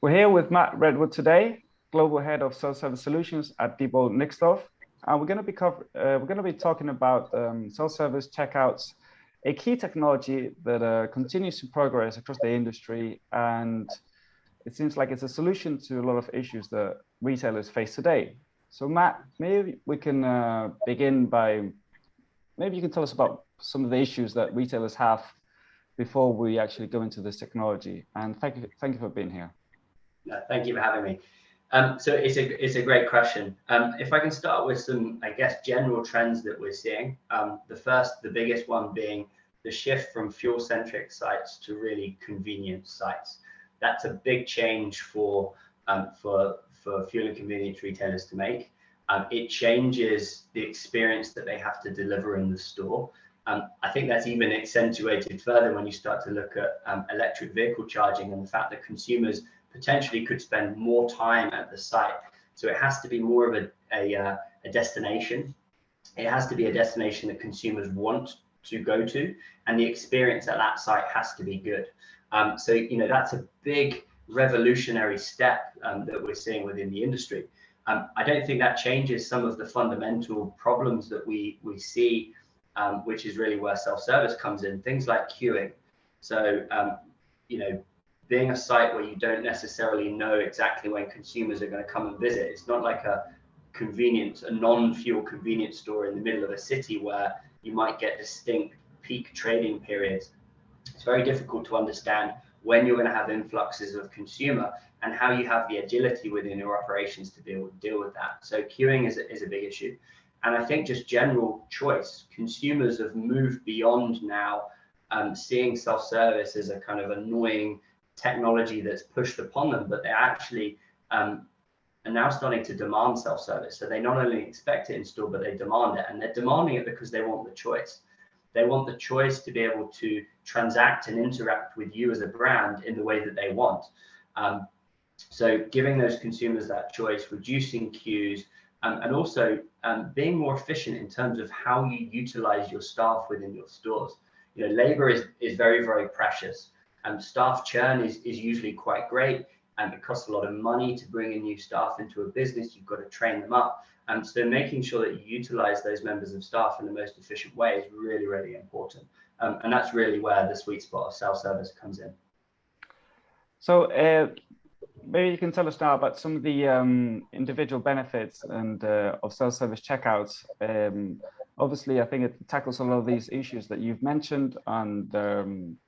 We're here with Matt Redwood today, Global Head of Self-Service Solutions at Diebold Nixdorf. We're going to be talking about self-service checkouts, a key technology that continues to progress across the industry, and it seems like it's a solution to a lot of issues that retailers face today. So Matt, maybe we can begin by, maybe you can tell us about some of the issues that retailers have before we actually go into this technology. And thank you for being here. Thank you for having me. So it's a great question. If I can start with some, I guess, general trends that we're seeing. The biggest one being the shift from fuel-centric sites to really convenience sites. That's a big change for fuel and convenience retailers to make. It changes the experience that they have to deliver in the store. I think that's even accentuated further when you start to look at electric vehicle charging and the fact that consumers potentially could spend more time at the site. So it has to be more of a destination. It has to be a destination that consumers want to go to, and the experience at that site has to be good. So that's a big revolutionary step that we're seeing within the industry. I don't think that changes some of the fundamental problems that we see, which is really where self-service comes in. Things like queuing. So being a site where you don't necessarily know exactly when consumers are going to come and visit. It's not like a non-fuel convenience store in the middle of a city where you might get distinct peak trading periods. It's very difficult to understand when you're going to have influxes of consumer and how you have the agility within your operations to deal with that. So queuing is a big issue. And I think just general choice. Consumers have moved beyond now seeing self-service as a kind of annoying technology that's pushed upon them, but they actually are now starting to demand self-service. So they not only expect it in store, but they demand it, and they're demanding it because they want the choice. They want the choice to be able to transact and interact with you as a brand in the way that they want. So giving those consumers that choice, reducing queues, and also being more efficient in terms of how you utilize your staff within your stores. Labor is very, very precious. Staff churn is usually quite great, and it costs a lot of money to bring in new staff into a business. You've got to train them up. So making sure that you utilize those members of staff in the most efficient way is really, really important. And that's really where the sweet spot of self-service comes in. So maybe you can tell us now about some of the individual benefits and of self-service checkouts. Obviously, I think it tackles a lot of these issues that you've mentioned, and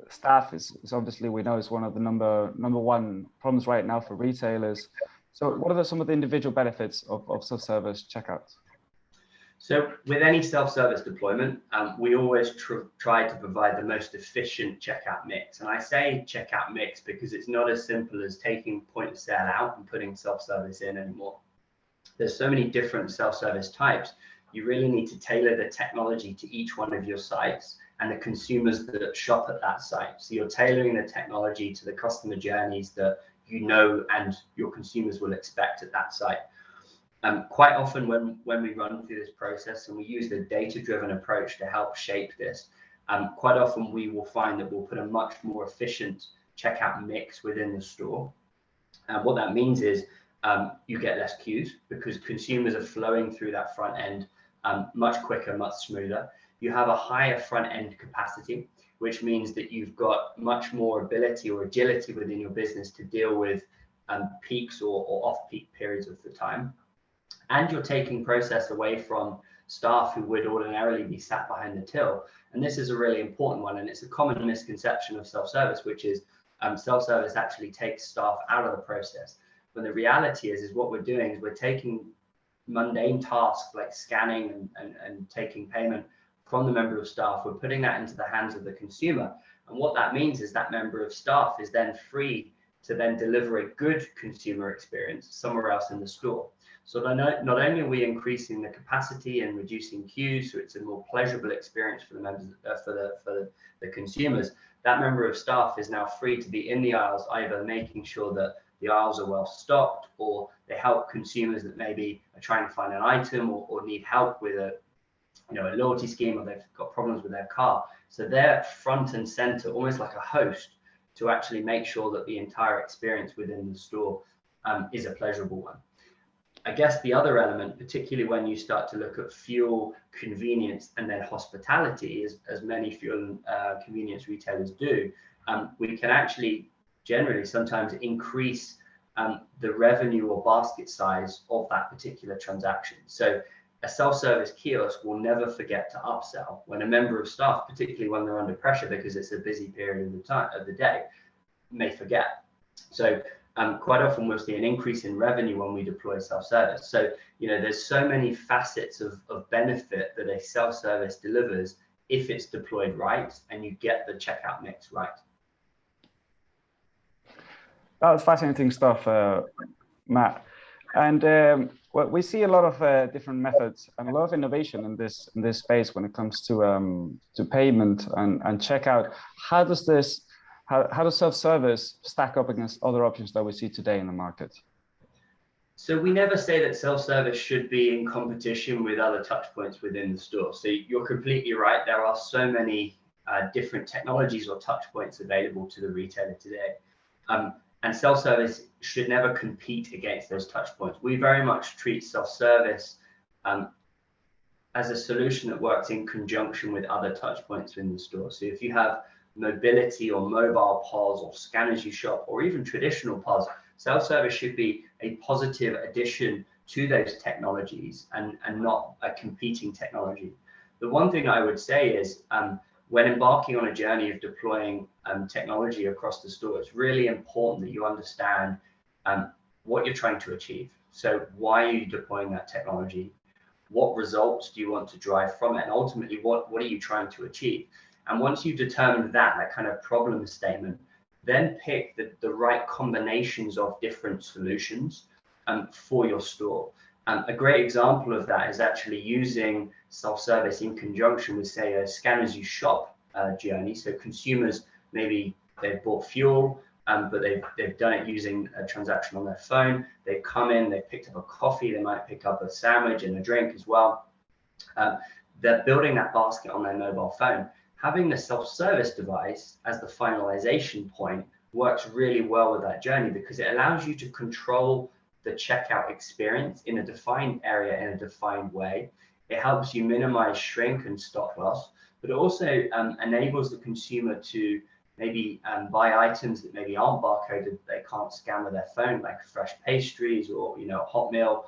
staff is obviously, we know, is one of the number one problems right now for retailers. So what are some of the individual benefits of self-service checkouts? So with any self-service deployment, we always try to provide the most efficient checkout mix. And I say checkout mix because it's not as simple as taking point of sale out and putting self-service in anymore. There's so many different self-service types. You really need to tailor the technology to each one of your sites and the consumers that shop at that site. So you're tailoring the technology to the customer journeys that and your consumers will expect at that site. Quite often when we run through this process and we use the data-driven approach to help shape this, quite often we will find that we'll put a much more efficient checkout mix within the store. And what that means is you get less queues because consumers are flowing through that front end much quicker, much smoother. You have a higher front end capacity, which means that you've got much more ability or agility within your business to deal with peaks or off-peak periods of the time. And you're taking process away from staff who would ordinarily be sat behind the till. And this is a really important one, and it's a common misconception of self-service, which is self-service actually takes staff out of the process. When the reality is what we're doing is we're taking mundane tasks like scanning and taking payment from the member of staff. We're putting that into the hands of the consumer. And what that means is that member of staff is then free to then deliver a good consumer experience somewhere else in the store. So not only are we increasing the capacity and reducing queues, so it's a more pleasurable experience for the members, for the consumers, that member of staff is now free to be in the aisles, either making sure that the aisles are well stocked, or they help consumers that maybe are trying to find an item or need help with a loyalty scheme, or they've got problems with their car. So they're front and center, almost like a host, to actually make sure that the entire experience within the store is a pleasurable one. I guess the other element, particularly when you start to look at fuel, convenience, and then hospitality, as many fuel and convenience retailers do, we can actually generally sometimes increase the revenue or basket size of that particular transaction. So a self-service kiosk will never forget to upsell when a member of staff, particularly when they're under pressure because it's a busy period of the day, may forget. So quite often we'll see an increase in revenue when we deploy self-service. So, you know, there's so many facets of benefit that a self-service delivers if it's deployed right and you get the checkout mix right. That was fascinating stuff, Matt. And well, we see a lot of different methods and a lot of innovation in this space when it comes to payment and checkout. How does self-service stack up against other options that we see today in the market? So we never say that self-service should be in competition with other touch points within the store. So you're completely right. There are so many different technologies or touch points available to the retailer today. And self-service should never compete against those touch points. We very much treat self-service as a solution that works in conjunction with other touch points in the store. So if you have mobility or mobile POS or scan as you shop or even traditional POS, self-service should be a positive addition to those technologies and not a competing technology. The one thing I would say is when embarking on a journey of deploying technology across the store, it's really important that you understand what you're trying to achieve. So why are you deploying that technology? What results do you want to drive from it? And ultimately, what are you trying to achieve? And once you've determined that kind of problem statement, then pick the right combinations of different solutions for your store. A great example of that is actually using self-service in conjunction with, say, a scan as you shop journey. So consumers, maybe they've bought fuel, but they've done it using a transaction on their phone. They've come in, they've picked up a coffee, they might pick up a sandwich and a drink as well. They're building that basket on their mobile phone. Having the self-service device as the finalization point works really well with that journey because it allows you to control the checkout experience in a defined area in a defined way. It helps you minimize shrink and stock loss, but it also enables the consumer to maybe buy items that maybe aren't barcoded, they can't scan with their phone, like fresh pastries or, you know, a hot meal,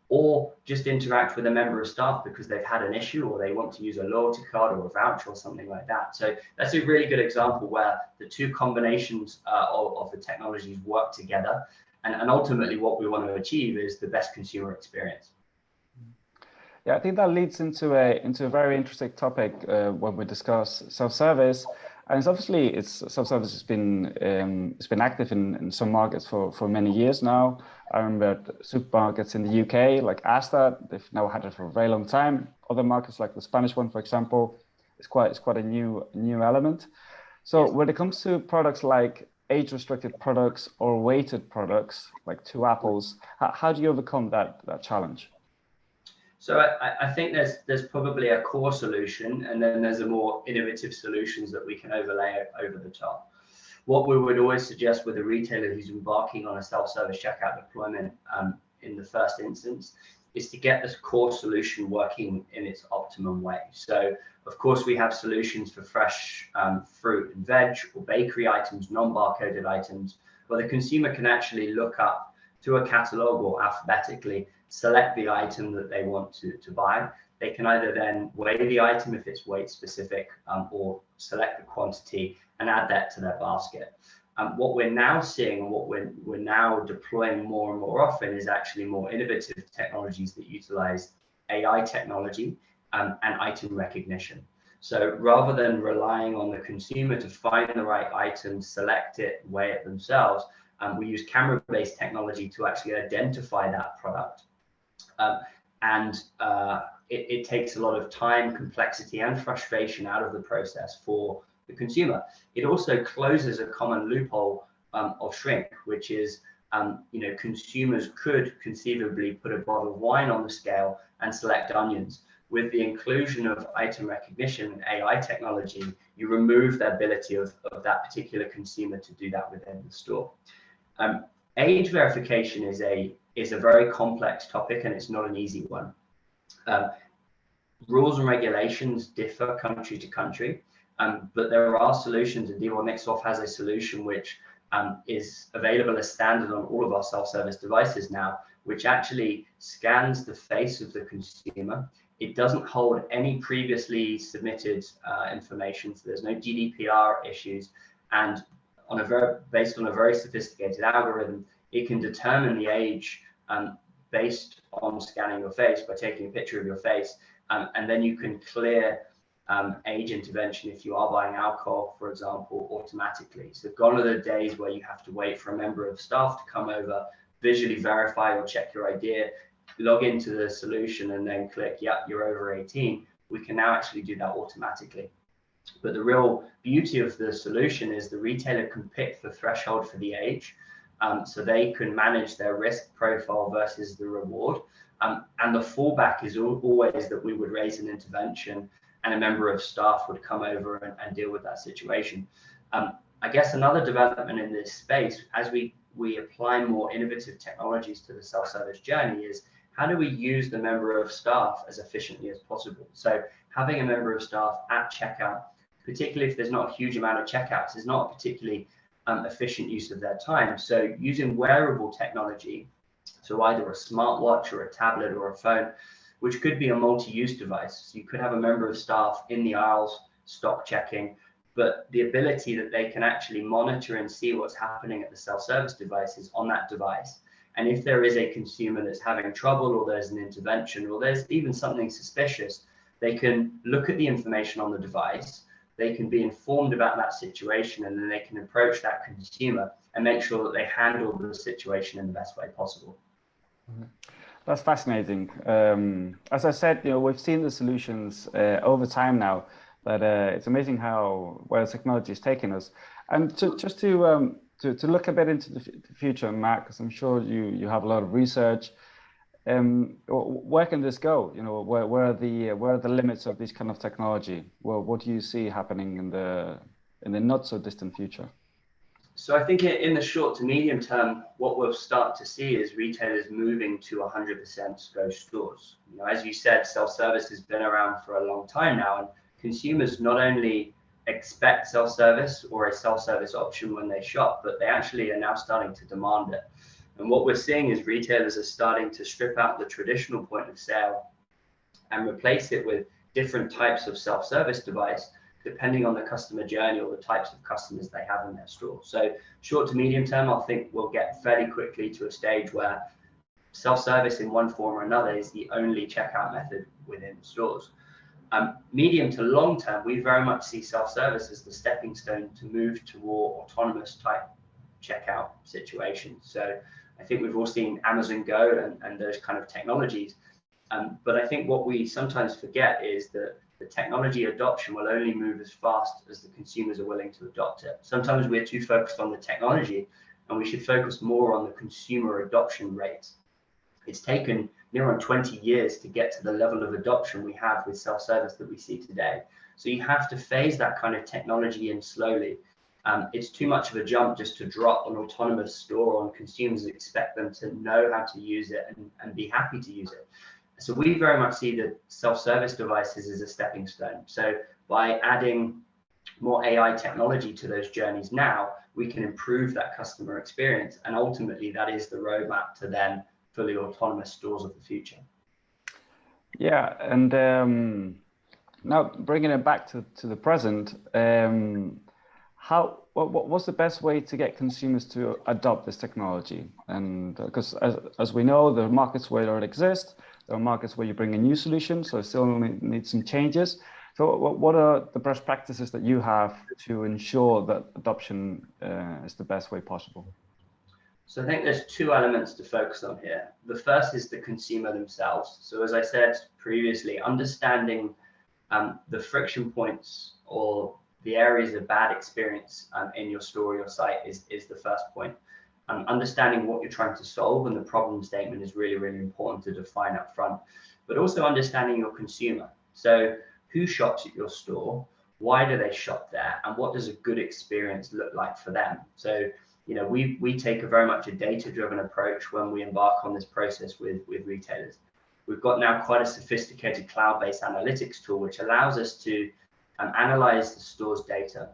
or just interact with a member of staff because they've had an issue or they want to use a loyalty card or a voucher or something like that. So that's a really good example where the two combinations of the technologies work together. And ultimately what we want to achieve is the best consumer experience. Yeah, I think that leads into a very interesting topic when we discuss self-service. And it's obviously self-service has been it's been active in some markets for many years now. I remember supermarkets in the UK like Asda, they've now had it for a very long time. Other markets like the Spanish one, for example, it's quite a new element. So when it comes to products like age-restricted products or weighted products like 2 apples, how do you overcome that challenge? So I think there's probably a core solution, and then there's a more innovative solutions that we can overlay over the top. What we would always suggest with a retailer who's embarking on a self-service checkout deployment in the first instance is to get this core solution working in its optimum way. So of course we have solutions for fresh fruit and veg or bakery items, non-barcoded items, where the consumer can actually look up to a catalog or alphabetically select the item that they want to buy. They can either then weigh the item if it's weight specific or select the quantity and add that to their basket. What we're now seeing and what we're now deploying more and more often is actually more innovative technologies that utilize AI technology and item recognition. So rather than relying on the consumer to find the right item, select it, weigh it themselves, we use camera-based technology to actually identify that product. It takes a lot of time, complexity, and frustration out of the process for the consumer. It also closes a common loophole of shrink, which is, consumers could conceivably put a bottle of wine on the scale and select onions. with the inclusion of item recognition and AI technology, you remove the ability of that particular consumer to do that within the store. Age verification is a very complex topic, and it's not an easy one. Rules and regulations differ country to country, but there are solutions, and Diebold Nixdorf has a solution which is available as standard on all of our self-service devices now, which actually scans the face of the consumer. It doesn't hold any previously submitted information, so there's no GDPR issues, and based on a very sophisticated algorithm, it can determine the age based on scanning your face by taking a picture of your face, and then you can clear age intervention if you are buying alcohol, for example, automatically. So gone are the days where you have to wait for a member of staff to come over, visually verify or check your ID, log into the solution, and then click, yep, you're over 18. We can now actually do that automatically. But the real beauty of the solution is the retailer can pick the threshold for the age, so they can manage their risk profile versus the reward. And the fallback is always that we would raise an intervention and a member of staff would come over and deal with that situation. I guess another development in this space, as we apply more innovative technologies to the self-service journey, is how do we use the member of staff as efficiently as possible? So having a member of staff at checkout, particularly if there's not a huge amount of checkouts, is not a particularly efficient use of their time. So using wearable technology, so either a smartwatch or a tablet or a phone, which could be a multi-use device. So you could have a member of staff in the aisles, stock checking, but the ability that they can actually monitor and see what's happening at the self-service devices on that device. And if there is a consumer that's having trouble, or there's an intervention, or there's even something suspicious, they can look at the information on the device, they can be informed about that situation, and then they can approach that consumer and make sure that they handle the situation in the best way possible. That's fascinating. As I said, we've seen the solutions over time now, but it's amazing where technology is taking us. And to look a bit into the future, Matt, because I'm sure you have a lot of research. Where can this go? Where are the limits of this kind of technology? Well, what do you see happening in the not so distant future? So I think in the short to medium term, what we'll start to see is retailers moving to 100% ghost stores. As you said, self-service has been around for a long time now, and consumers not only expect self-service or a self-service option when they shop, but they actually are now starting to demand it. And what we're seeing is retailers are starting to strip out the traditional point of sale and replace it with different types of self-service device, depending on the customer journey or the types of customers they have in their store. So short to medium term, I think we'll get fairly quickly to a stage where self-service in one form or another is the only checkout method within stores. Medium to long term, we very much see self-service as the stepping stone to move toward autonomous type checkout situations. So I think we've all seen Amazon Go and those kind of technologies. But I think what we sometimes forget is that the technology adoption will only move as fast as the consumers are willing to adopt it. Sometimes we're too focused on the technology, and we should focus more on the consumer adoption rates. It's taken near on 20 years to get to the level of adoption we have with self-service that we see today. So you have to phase that kind of technology in slowly. It's too much of a jump just to drop an autonomous store on consumers and expect them to know how to use it and be happy to use it. So we very much see the self-service devices as a stepping stone. So by adding more AI technology to those journeys now, we can improve that customer experience. And ultimately, that is the roadmap to then fully autonomous stores of the future. Yeah, and now bringing it back to the present, what's the best way to get consumers to adopt this technology? And because as we know, there are markets where it exists, there are markets where you bring a new solution, so it still needs some changes. So what are the best practices that you have to ensure that adoption is the best way possible? So I think there's two elements to focus on here. The first is the consumer themselves. So as I said previously, understanding the friction points or the areas of bad experience in your store or your site is the first point. Understanding what you're trying to solve and the problem statement is really, really important to define up front. but also understanding your consumer. So who shops at your store? Why do they shop there? And what does a good experience look like for them? So, we take a very much a data-driven approach when we embark on this process with retailers. We've got now quite a sophisticated cloud-based analytics tool, which allows us to analyze the store's data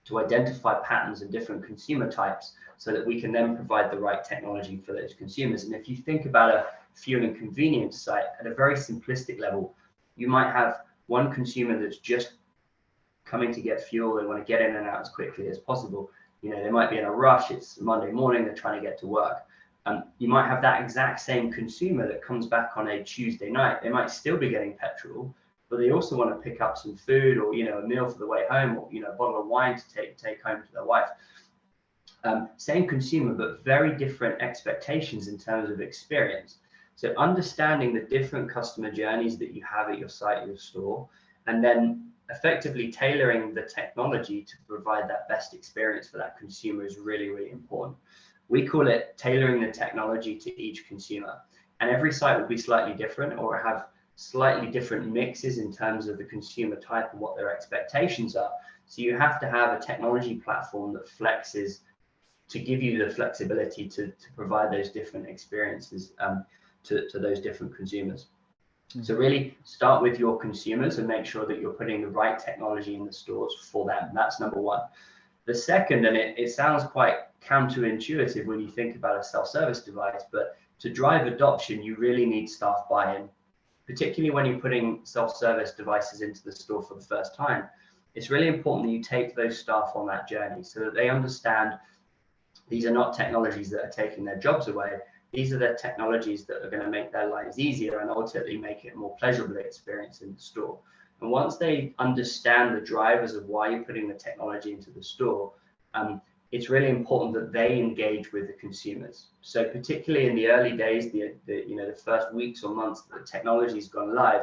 to identify patterns and different consumer types so that we can then provide the right technology for those consumers. And if you think about a fuel and convenience site at a very simplistic level, you might have one consumer that's just coming to get fuel. They want to get in and out as quickly as possible. They might be in a rush. It's Monday morning. They're trying to get to work. You might have that exact same consumer that comes back on a Tuesday night. They might still be getting petrol, but they also want to pick up some food or, a meal for the way home, or, a bottle of wine to take home to their wife. Same consumer, but very different expectations in terms of experience. So understanding the different customer journeys that you have at your site, your store, and then effectively tailoring the technology to provide that best experience for that consumer is really, really important. We call it tailoring the technology to each consumer. And every site will be slightly different or have slightly different mixes in terms of the consumer type and what their expectations are. So you have to have a technology platform that flexes to give you the flexibility to provide those different experiences to those different consumers. So really start with your consumers and make sure that you're putting the right technology in the stores for them. That's number one. The second, and it sounds quite counterintuitive when you think about a self-service device, but to drive adoption, you really need staff buy-in, particularly when you're putting self-service devices into the store for the first time. It's really important that you take those staff on that journey so that they understand these are not technologies that are taking their jobs away. These are the technologies that are going to make their lives easier and ultimately make it a more pleasurable experience in the store. And once they understand the drivers of why you're putting the technology into the store, it's really important that they engage with the consumers. So particularly in the early days, the first weeks or months that the technology's gone live,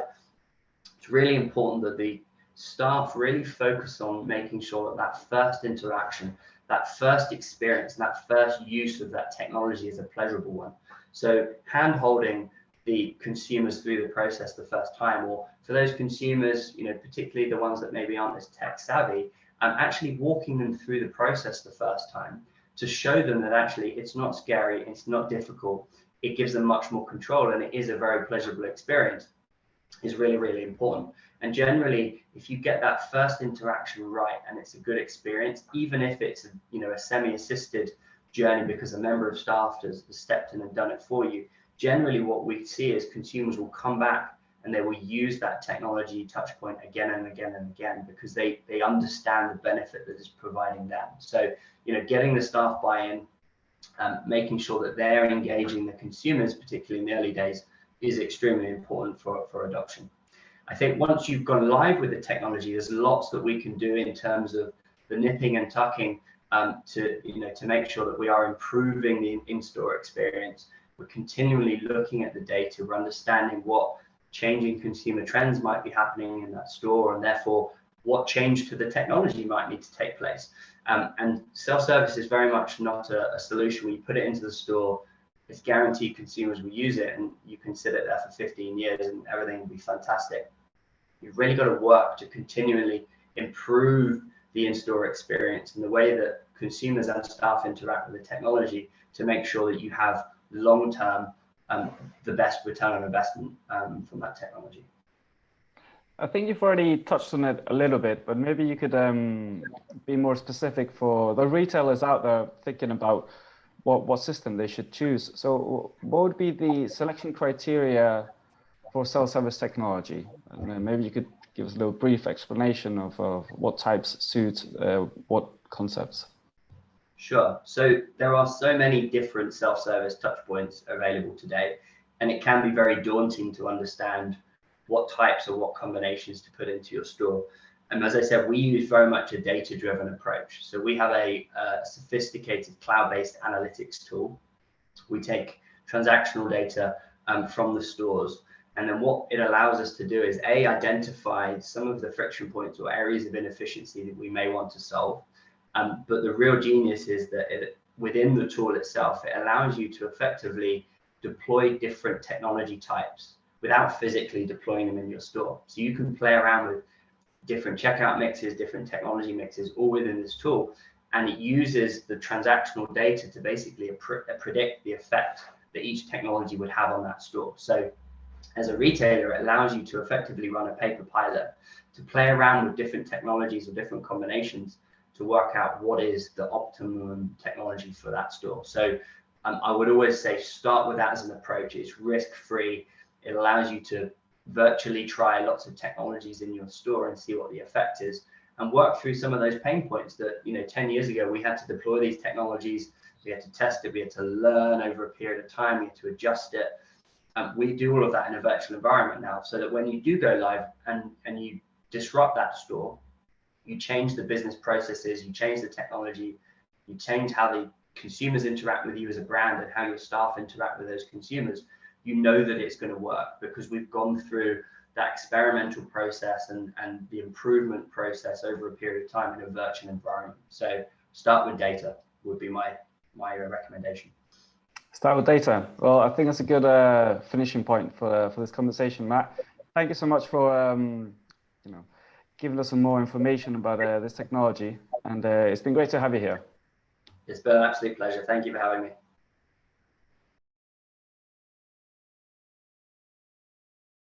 it's really important that the staff really focus on making sure that that first interaction, that first experience, that first use of that technology is a pleasurable one. So hand-holding the consumers through the process the first time, or for those consumers, particularly the ones that maybe aren't as tech savvy, actually walking them through the process the first time to show them that actually it's not scary, it's not difficult, it gives them much more control, and it is a very pleasurable experience, is really, really important. And generally, if you get that first interaction right and it's a good experience, even if it's a semi-assisted journey because a member of staff has stepped in and done it for you, generally what we see is consumers will come back and they will use that technology touch point again and again and again because they understand the benefit that it's providing them. So, getting the staff buy-in, making sure that they're engaging the consumers, particularly in the early days, is extremely important for adoption. I think once you've gone live with the technology, there's lots that we can do in terms of the nipping and tucking to make sure that we are improving the in-store experience. We're continually looking at the data, we're understanding what changing consumer trends might be happening in that store, and therefore what change to the technology might need to take place. And self-service is very much not a solution. When you put it into the store, it's guaranteed consumers will use it, and you can sit it there for 15 years and everything will be fantastic. You've really got to work to continually improve the in-store experience and the way that consumers and staff interact with the technology to make sure that you have long-term the best return on investment from that technology. I think you've already touched on it a little bit, but maybe you could be more specific for the retailers out there thinking about what system they should choose. So what would be the selection criteria for self-service technology? And then maybe you could give us a little brief explanation of what types suit what concepts. Sure. So there are so many different self-service touchpoints available today, and it can be very daunting to understand what types or what combinations to put into your store. And as I said, we use very much a data-driven approach. So we have a sophisticated cloud-based analytics tool. We take transactional data from the stores, and then what it allows us to do is identify some of the friction points or areas of inefficiency that we may want to solve. But the real genius is that within the tool itself, it allows you to effectively deploy different technology types without physically deploying them in your store. So you can play around with different checkout mixes, different technology mixes, all within this tool. And it uses the transactional data to basically predict the effect that each technology would have on that store. So as a retailer, it allows you to effectively run a paper pilot, to play around with different technologies or different combinations to work out what is the optimum technology for that store. So I would always say start with that as an approach. It's risk-free. It allows you to virtually try lots of technologies in your store and see what the effect is, and work through some of those pain points that, 10 years ago, we had to deploy these technologies, we had to test it, we had to learn over a period of time, we had to adjust it. We do all of that in a virtual environment now, so that when you do go live and you disrupt that store, you change the business processes, you change the technology, you change how the consumers interact with you as a brand and how your staff interact with those consumers, you know that it's going to work because we've gone through that experimental process and the improvement process over a period of time in a virtual environment. So start with data would be my recommendation. Start with data. Well, I think that's a good finishing point for this conversation, Matt. Thank you so much for giving us some more information about this technology, and it's been great to have you here. It's been an absolute pleasure. Thank you for having me.